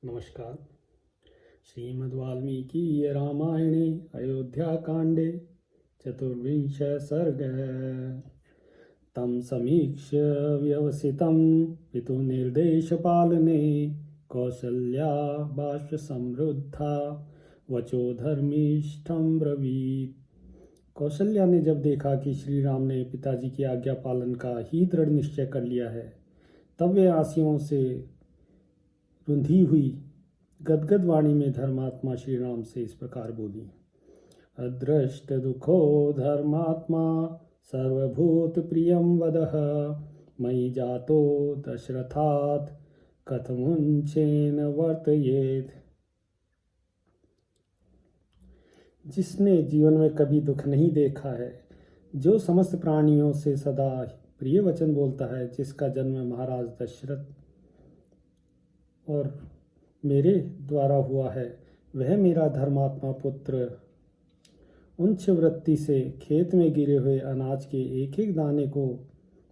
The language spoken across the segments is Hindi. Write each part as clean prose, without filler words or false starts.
नमस्कार। श्रीमद् वाल्मीकि रामायणे अयोध्याकाण्डे चतुर्विंश सर्गः। तं समीक्ष्य व्यवसितं पितुर्निर्देशपालने कौसल्या बाष्पसमृद्धा वचो धर्मिष्ठं ब्रवीत्। कौशल्या ने जब देखा कि श्री राम ने पिताजी की आज्ञा पालन का ही दृढ़ निश्चय कर लिया है, तब वे आंसुओं से रुंधी हुई गदगद वाणी में धर्मात्मा श्री राम से इस प्रकार बोली। अदृष्ट दुखो धर्मात्मा सर्वभूत प्रियं वदः मयि जातो दशरथात् कथमुंचेन वर्तयेत्। जिसने जीवन में कभी दुख नहीं देखा है, जो समस्त प्राणियों से सदा प्रिय वचन बोलता है, जिसका जन्म महाराज दशरथ और मेरे द्वारा हुआ है, वह मेरा धर्मात्मा पुत्र उच्च वृत्ति से खेत में गिरे हुए अनाज के एक एक दाने को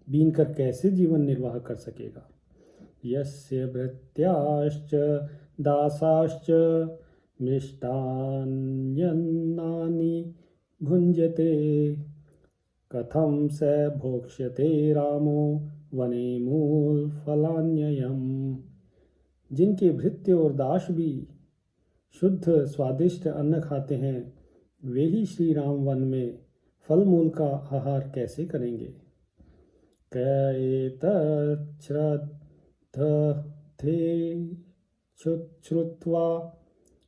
बीनकर कैसे जीवन निर्वाह कर सकेगा। यस्य भृत्याश्च दासाश्च मिष्टान्यन्नानि भुंजते कथं स भोक्ष्यते रामो वने मूल फलान्ययम्। जिनके भृत्य और दास भी शुद्ध स्वादिष्ट अन्न खाते हैं, वे ही श्री राम वन में फल मूल का आहार कैसे करेंगे। श्रुत्वा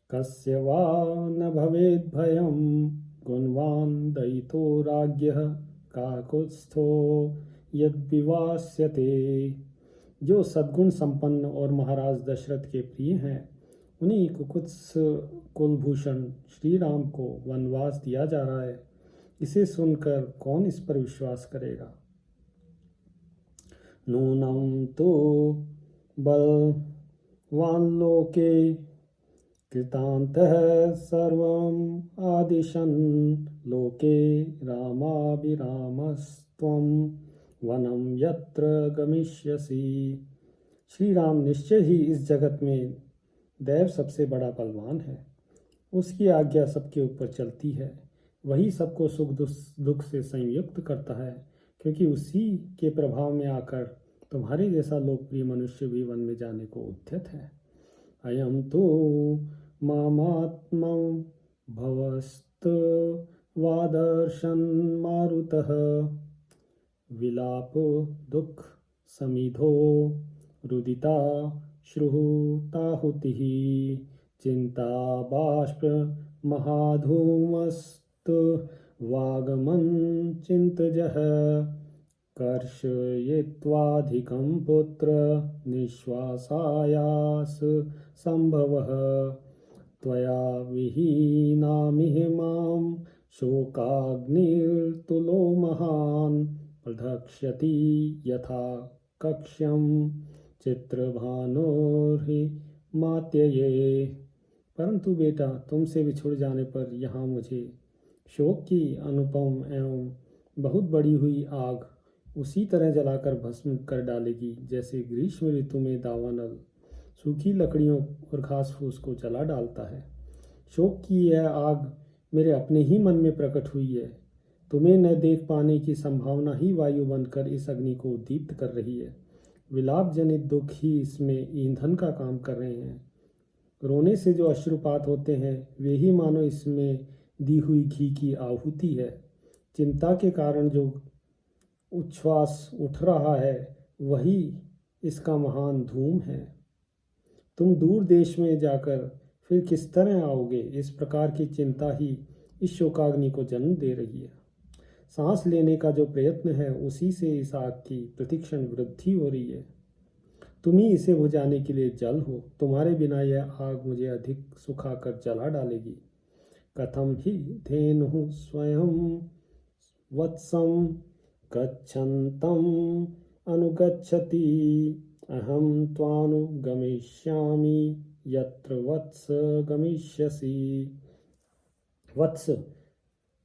कस्य वा न भवेद् भयं गुणवान् दयितो राज्ञः काकुत्स्थो यद्विवास्यते। जो सद्गुण संपन्न और महाराज दशरथ के प्रिय हैं, उन्हीं कुकुत्स कुलभूषण श्री राम को वनवास दिया जा रहा है। इसे सुनकर कौन इस पर विश्वास करेगा। नूनं तो बलवान् लोके कृतान्तः सर्वम् आदिशन् लोके रामाभिरामस्त्वं वनम यत्र गमिष्यसि। श्री राम निश्चय ही इस जगत में दैव सबसे बड़ा बलवान है। उसकी आज्ञा सबके ऊपर चलती है। वही सबको सुख दुख से संयुक्त करता है, क्योंकि उसी के प्रभाव में आकर तुम्हारे जैसा लोकप्रिय मनुष्य भी वन में जाने को उद्यत है। अयम तो मामात्मं भवस्त वादर्शन मारुतः विलाप दुख समिधो रुदिता श्रुताहुतिः चिंता बाष्प महाधूमस्त वागमन चिंतजः कर्षयित्वाधिकं पुत्र निश्वासायास संभवः त्वया विहीनामिहिमां शोकाग्निर्तुलो महान् प्रधक्ष्यति यथा कक्ष्यं चित्रभानुर्हि मात्यये। परंतु बेटा, तुमसे बिछुड़ जाने पर यहाँ मुझे शोक की अनुपम एवं बहुत बड़ी हुई आग उसी तरह जलाकर भस्म कर डालेगी, जैसे ग्रीष्म ऋतु में दावानल सूखी लकड़ियों और घास फूस को जला डालता है। शोक की यह आग मेरे अपने ही मन में प्रकट हुई है। तुम्हें न देख पाने की संभावना ही वायु बनकर इस अग्नि को दीप्त कर रही है। विलाप जनित दुख ही इसमें ईंधन का काम कर रहे हैं। रोने से जो अश्रुपात होते हैं, वे ही मानो इसमें दी हुई घी की आहुति है। चिंता के कारण जो उच्छ्वास उठ रहा है, वही इसका महान धूम है। तुम दूर देश में जाकर फिर किस तरह आओगे। इस प्रकार की चिंता ही इस शोकाग्नि को जन्म दे रही है। सांस लेने का जो प्रयत्न है, उसी से इस आग की प्रतिक्षण वृद्धि हो रही है। तुम ही इसे बुझाने के लिए जल हो। तुम्हारे बिना यह आग मुझे अधिक सुखाकर जला डालेगी। कथम ही धेनुः स्वयं वत्सं गच्छन्तम् अनुगच्छति अहं त्वानुगमिष्यामि यत्र वत्स गमिष्यसि। वत्स,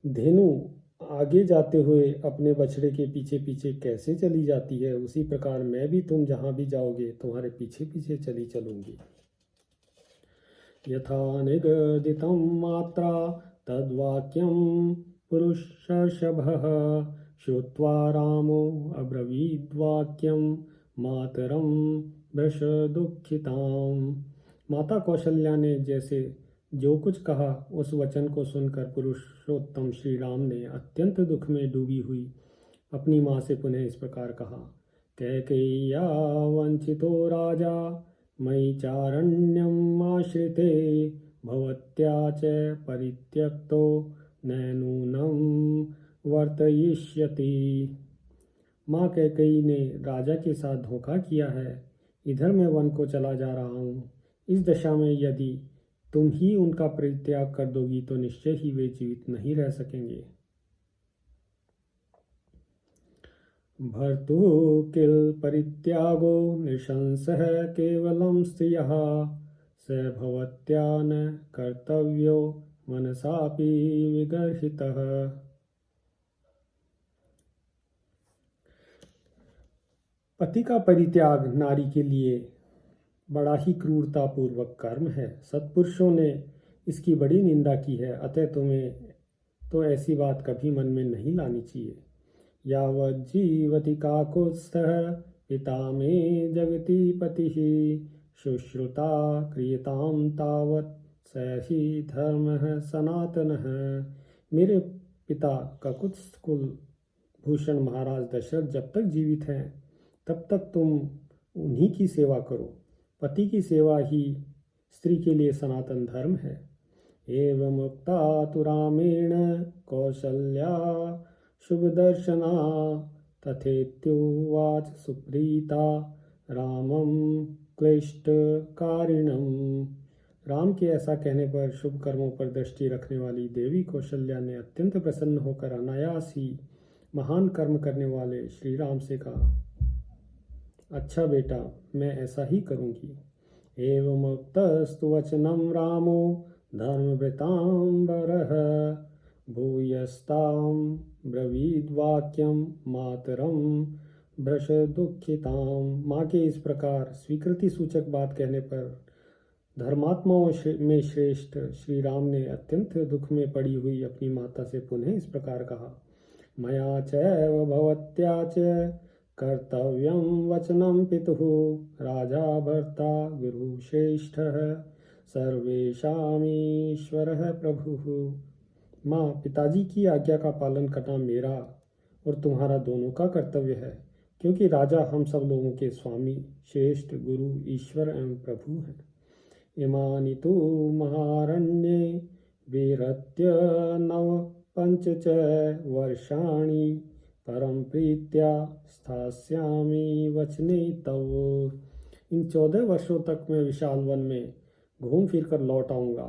धेनु आगे जाते हुए अपने बछड़े के पीछे पीछे कैसे चली जाती है, उसी प्रकार मैं भी तुम जहाँ भी जाओगे तुम्हारे पीछे पीछे चली चलूंगी। यथा निगदितं मात्रा तद्वाक्यं पुरुषर्षभः श्रुत्वा रामो अब्रवीद्वाक्यं मातरं वृषदुःखिताम्। माता कौशल्या ने जैसे जो कुछ कहा उस वचन को सुनकर पुरुषोत्तम श्री राम ने अत्यंत दुख में डूबी हुई अपनी माँ से पुनः इस प्रकार कहा। कैकेय्या वंचितो राजा मयि चारण्यम् आश्रिते भवत्या च परित्यक्तो नैनूनं वर्तयिष्यति। माँ कैकेयी ने राजा के साथ धोखा किया है। इधर मैं वन को चला जा रहा हूँ। इस दशा में यदि तुम ही उनका परित्याग कर दोगी तो निश्चय ही वे जीवित नहीं रह सकेंगे। भर्तु किल परित्यागो नृशंसः केवलं स्त्रियः स भवत्या न कर्तव्यो मनसापि विगर्हितः। पति का परित्याग नारी के लिए बड़ा ही क्रूरतापूर्वक कर्म है। सत्पुरुषों ने इसकी बड़ी निंदा की है, अतः तुम्हें तो ऐसी बात कभी मन में नहीं लानी चाहिए। यावज्जीवति काकुत्स्थः पिता मे जगति पतिः शुश्रुता क्रियतां तावत् स ही धर्मः सनातनः। मेरे पिता काकुत्स्थ कुल भूषण महाराज दशरथ जब तक जीवित हैं तब तक तुम उन्हीं की सेवा करो। पति की सेवा ही स्त्री के लिए सनातन धर्म है। एवं मुक्ता तु रामेण कौसल्या शुभदर्शना तथेत्युवाच सुप्रीता रामं क्लिष्टकारिणम्। राम के ऐसा कहने पर शुभ कर्मों पर दृष्टि रखने वाली देवी कौशल्या ने अत्यंत प्रसन्न होकर अनायास ही महान कर्म करने वाले श्री राम से कहा, अच्छा बेटा, मैं ऐसा ही करूँगी। एवमुक्तस्तु वचनं रामो धर्मवृतांबरः भूयस्तां ब्रवीद्वाक्यं मातरं वृषदुःखितां। माँ के इस प्रकार स्वीकृति सूचक बात कहने पर धर्मात्माओं में श्रेष्ठ श्री राम ने अत्यंत दुख में पड़ी हुई अपनी माता से पुनः इस प्रकार कहा, मया चैव भवत्या च कर्तव्यं वचनं पितुः राजा भर्ता गुरु श्रेष्ठः सर्वेषामीश्वरः प्रभुः। माँ, पिताजी की आज्ञा का पालन करना मेरा और तुम्हारा दोनों का कर्तव्य है, क्योंकि राजा हम सब लोगों के स्वामी, श्रेष्ठ गुरु, ईश्वर एवं प्रभु हैं। इमानि तु महारण्ये विहृत्य नव पंच च वर्षाणि परम प्रीत्या स्थास्यामि वचने तव। इन 14 वर्षों तक मैं विशाल वन में घूम फिर कर लौट आऊँगा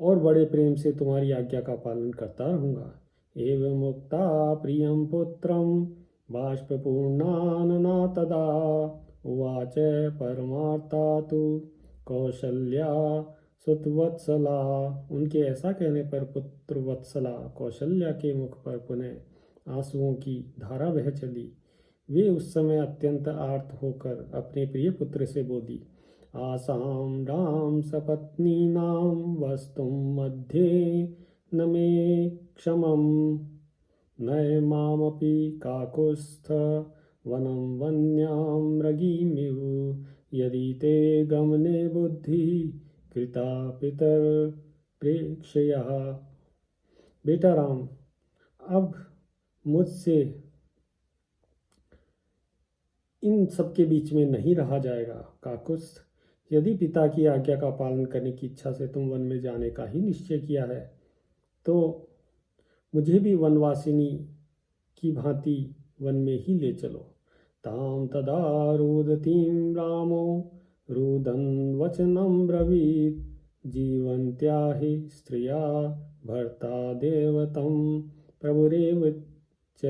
और बड़े प्रेम से तुम्हारी आज्ञा का पालन करता रहूँगा। एवं मुक्ता प्रियं पुत्रं बाष्पूर्णानना तदा उवाच परमार्था तु कौशल्या सुतवत्सला। उनके ऐसा कहने पर पुत्र वत्सला कौशल्या के मुख पर पुनः आंसुओं की धारा बह चली। वे उस समय अत्यंत आर्त होकर अपने प्रिय पुत्र से बोली, आसां राम सपत्नीनां वस्तुं मध्ये न मे क्षमं नय मामपि काकुत्स्थ वनं वन्यां मृगीमिव यदि ते गमने बुद्धि कृता पितर प्रेक्षया। बेटा राम, अब मुझसे इन सबके बीच में नहीं रहा जाएगा। काकुत्स्थ, यदि पिता की आज्ञा का पालन करने की इच्छा से तुम वन में जाने का ही निश्चय किया है तो मुझे भी वनवासिनी की भांति वन में ही ले चलो। ताम तदा रुदतीं रामो रुदन् वचनं ब्रवीत् जीवन्त्या हि स्त्रिया भर्ता देवतं प्रभुरेव च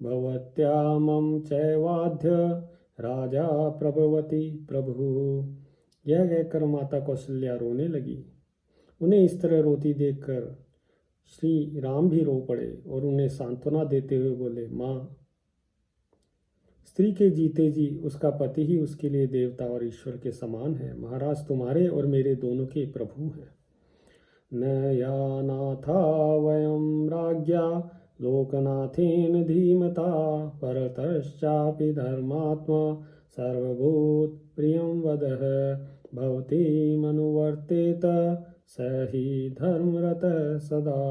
भवत्या मम चैवाद्य राजा प्रभवति प्रभु। यह कहकर माता कौशल्या रोने लगी। उन्हें इस तरह रोती देखकर श्री राम भी रो पड़े और उन्हें सांत्वना देते हुए बोले, माँ, स्त्री के जीते जी उसका पति ही उसके लिए देवता और ईश्वर के समान है। महाराज तुम्हारे और मेरे दोनों के प्रभु हैं। न यानाथा वयं राज्ञा लोकनाथेन धीमता परतश्चापि धर्मात्मा सर्वभूत प्रियं वदः भवति मनुवर्तेत स ही धर्मरतः सदा।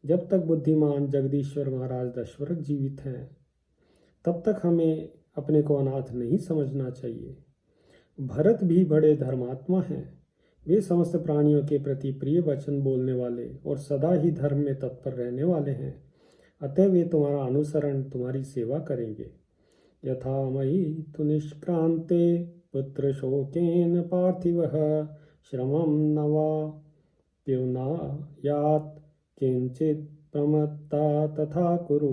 जब तक बुद्धिमान जगदीश्वर महाराज दशरथ जीवित हैं तब तक हमें अपने को अनाथ नहीं समझना चाहिए। भरत भी बड़े धर्मात्मा हैं। वे समस्त प्राणियों के प्रति प्रिय वचन बोलने वाले और सदा ही धर्म में तत्पर रहने वाले हैं। अतः वे तुम्हारा अनुसरण, तुम्हारी सेवा करेंगे। यथा मयि तु निष्क्रांते पुत्र शोकेन पार्थिवः श्रमं न वा प्युनायात् किंचित प्रमत्ता तथा कुरु।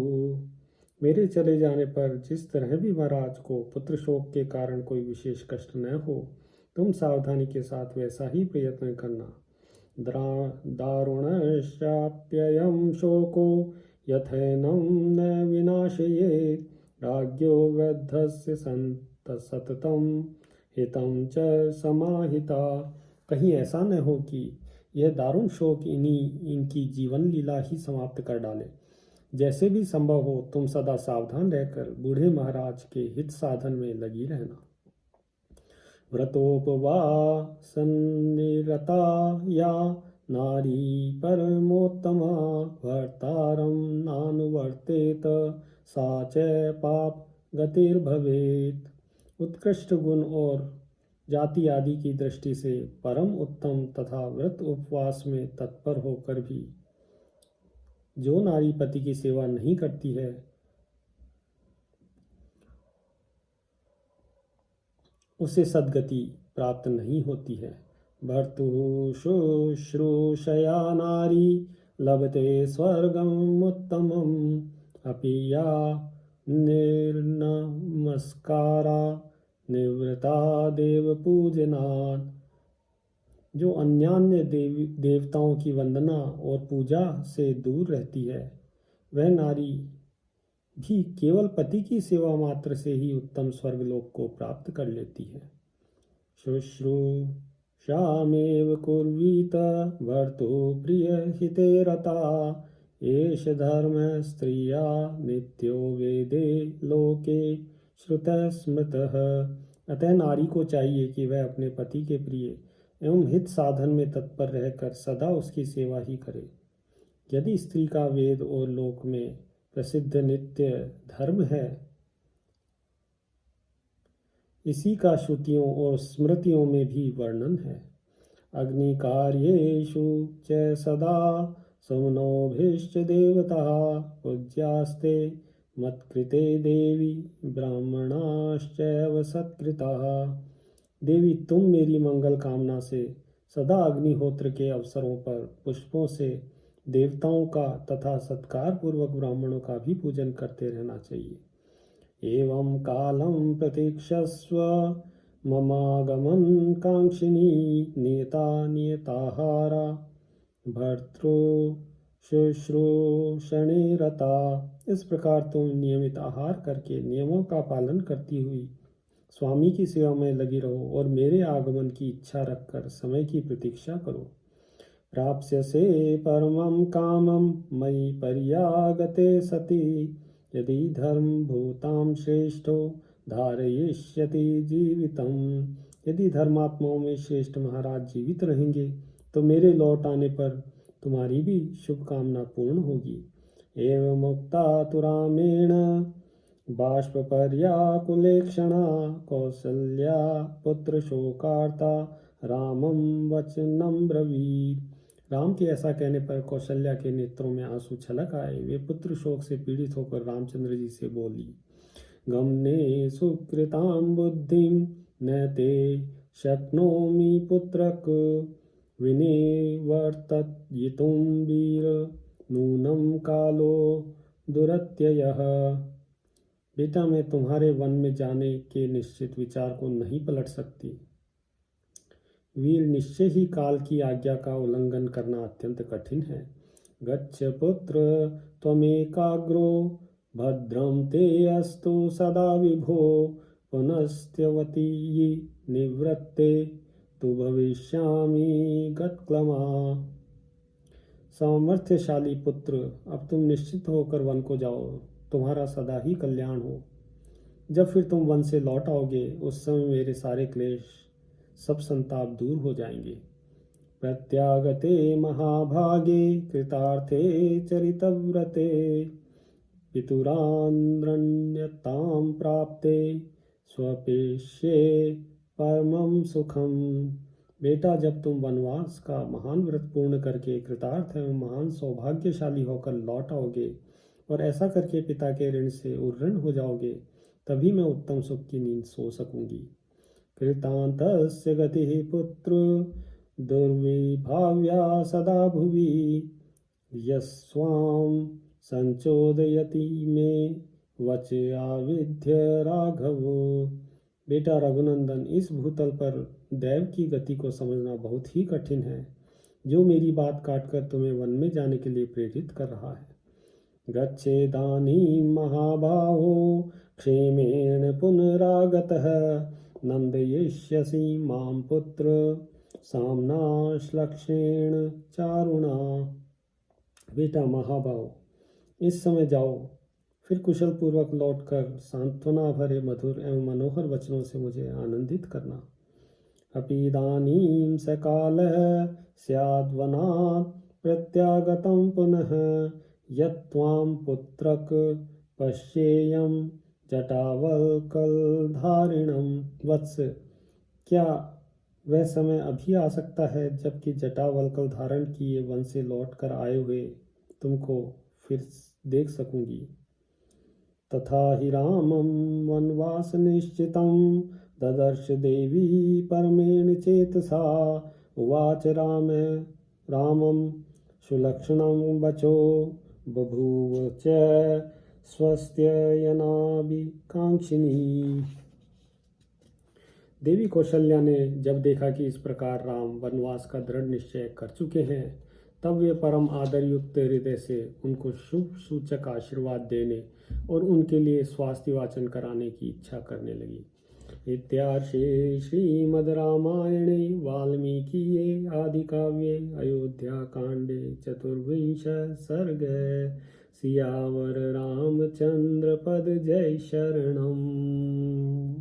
मेरे चले जाने पर जिस तरह भी महाराज को पुत्र शोक के कारण कोई विशेष कष्ट न हो, तुम सावधानी के साथ वैसा ही प्रयत्न करना। दारुणश्चाप्ययं शोको यथैनं न विनाशयेत् राज्ञो वृद्धस्य सततं हितं च समाहिता। कहीं ऐसा न हो कि यह दारुण शोक इनकी जीवन लीला ही समाप्त कर डाले। जैसे भी संभव हो तुम सदा सावधान रहकर बूढ़े महाराज के हित साधन में लगी रहना। व्रतोपवासनिरता या नारी परमोत्तमा भर्तारं नानुवर्तेत सा च पाप गतिर्भवेत्। उत्कृष्ट गुण और जाति आदि की दृष्टि से परम उत्तम तथा व्रत उपवास में तत्पर होकर भी जो नारी पति की सेवा नहीं करती है उसे सद्गति प्राप्त नहीं होती है। भर्तुः शुश्रूषया नारी लभते स्वर्गमुत्तमम् अपि या निर्नमस्कारा निवृता देवपूजनात्। जो अन्यान्य देवताओं की वंदना और पूजा से दूर रहती है वह नारी भी केवल पति की सेवा मात्र से ही उत्तम स्वर्गलोक को प्राप्त कर लेती है। शुश्रूषामेव कुर्वीत भर्तुः प्रियहिते रता एष धर्मः स्त्रिया नित्यो वेदे लोके श्रुतः स्मृतः। अतः नारी को चाहिए कि वह अपने पति के प्रिय एवं हित साधन में तत्पर रहकर सदा उसकी सेवा ही करे। यदि स्त्री का वेद और लोक में प्रसिद्ध नित्य धर्म है, इसी का श्रुतियों और स्मृतियों में भी वर्णन है। अग्निकार्येषु च सदा सुमनोभिश्च देवताः पूज्यास्ते मत्कृते देवी ब्राह्मणाश्चैव सत्कृताः। देवी तुम मेरी मंगल कामना से सदा अग्निहोत्र के अवसरों पर पुष्पों से देवताओं का तथा सत्कार पूर्वक ब्राह्मणों का भी पूजन करते रहना चाहिए। एवं कालं प्रतीक्षस्व ममागमन कांक्षिणी नियता नियताहारा भर्तृ शुश्रूषणे रता। इस प्रकार तुम नियमित आहार करके नियमों का पालन करती हुई स्वामी की सेवा में लगी रहो और मेरे आगमन की इच्छा रखकर समय की प्रतीक्षा करो। प्राप्स्यसे परमं कामं मयि पर्यागते सति यदि धर्मभूतां श्रेष्ठो धारयिष्यति जीवितम्। यदि धर्मात्माओं में श्रेष्ठ महाराज जीवित रहेंगे तो मेरे लौट आने पर तुम्हारी भी शुभकामना पूर्ण होगी। एवं मुक्ता तु रामेण बाष्पर्याकुलेक्षणा कौसल्या पुत्र शोकार्ता रामं वचनं ब्रवीत्। राम के ऐसा कहने पर कौशल्या के नेत्रों में आंसू छलक आए। वे पुत्र शोक से पीड़ित होकर रामचंद्र जी से बोली, गमने सुकृतां बुद्धिं न ते शक्नोमि पुत्रक विनिवर्तयितुं वीर नूनं कालो दुरत्ययः। बेटा मैं तुम्हारे वन में जाने के निश्चित विचार को नहीं पलट सकती। वीर निश्चय ही काल की आज्ञा का उल्लंघन करना अत्यंत कठिन है। गच्छ पुत्र त्वमेकाग्रो भद्रं ते अस्तु सदा विभो पुनस्त्यवती निवृत्ते तु भविष्यामि गत्क्लमा। सामर्थ्यशाली पुत्र, अब तुम निश्चित होकर वन को जाओ, तुम्हारा सदा ही कल्याण हो। जब फिर तुम वन से लौट आओगे उस समय मेरे सारे क्लेश, सब संताप दूर हो जाएंगे। प्रत्यागते महाभागे कृतार्थे चरितव्रते पितुरान्रण्यतां प्राप्ते स्वपेष्ये परमं सुखम। बेटा, जब तुम वनवास का महान व्रत पूर्ण करके कृतार्थ एवं महान सौभाग्यशाली होकर लौट आओगे और ऐसा करके पिता के ऋण से उर्ऋण हो जाओगे, तभी मैं उत्तम सुख की नींद सो सकूंगी। कृतान्तस्य गतिः पुत्र दुर्विभाव्या सदा भुवि यस्वां संचोदयति मे वच आविध्य राघवो। बेटा रघुनंदन, इस भूतल पर दैव की गति को समझना बहुत ही कठिन है, जो मेरी बात काटकर तुम्हें वन में जाने के लिए प्रेरित कर रहा है। गच्छेदानीं महाबाहो क्षेमेण पुनरागतः नन्दयिष्यसि मां पुत्र साम्नाश्लक्षेण चारुणा। बेटा महाबाहो, इस समय जाओ, फिर कुशल पूर्वक लौटकर सांत्वना भरे मधुर एवं मनोहर वचनों से मुझे आनंदित करना। अपीदानीं सकालः स्याद्वनात् प्रत्यागतं पुनः यत्त्वां पुत्रक पश्येयं जटावल्कलधारिणं। वत्स, क्या वह समय अभी आ सकता है जबकि जटावल्कल धारण किए वन से लौट कर आए हुए तुमको फिर देख सकूंगी। तथा हि रामं वनवासनिश्चितं ददर्श देवी परमेण चेतसा। उवाच रामं सुलक्षणं वचो बभूव च स्वस्त्ययनाभिकाङ्क्षिणी। देवी कौशल्या ने जब देखा कि इस प्रकार राम वनवास का दृढ़ निश्चय कर चुके हैं, तब वे परम आदरयुक्त हृदय से उनको शुभ सूचक आशीर्वाद देने और उनके लिए स्वास्थ्य वाचन कराने की इच्छा करने लगी। इत्यार्षे श्रीमद् रामायणे वाल्मीकिये आदिकाव्ये अयोध्याकाण्डे चतुर्विंशः सर्गः। सियावर रामचंद्र पद जय शरणम्।